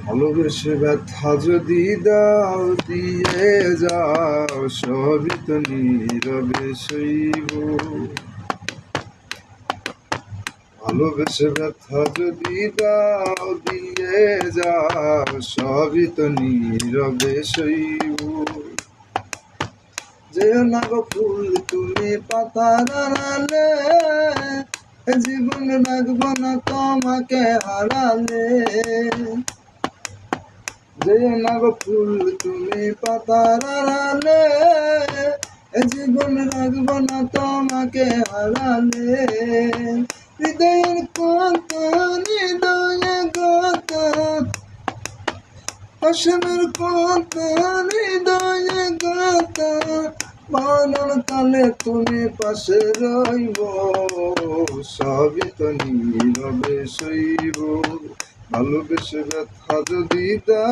ভালোবেসে ব্যথা যদি দাও দিয়ে যাও, সবই তো নীরবে সইব। ভালোবেসে ব্যথা যদি দাও দিয়ে যাও, সবই তো নীরবে সইব। যেও না গো ফুল তুমি পাতার আড়ালে, জীবন রাখবো না তোমাকে হারালে। যেও না গো ফুল তুমি পাতার আড়ালে, জীবন রাখবো না তোমাকে হারালে। হৃদয়ের কত হৃদয়ে গত, আসনের কত হৃদয়ে গত, মরণ কালে তুমি পাশে রইব, সবই তো নীরবে সইব। ভালোবেসে ব্যথা যদি দাও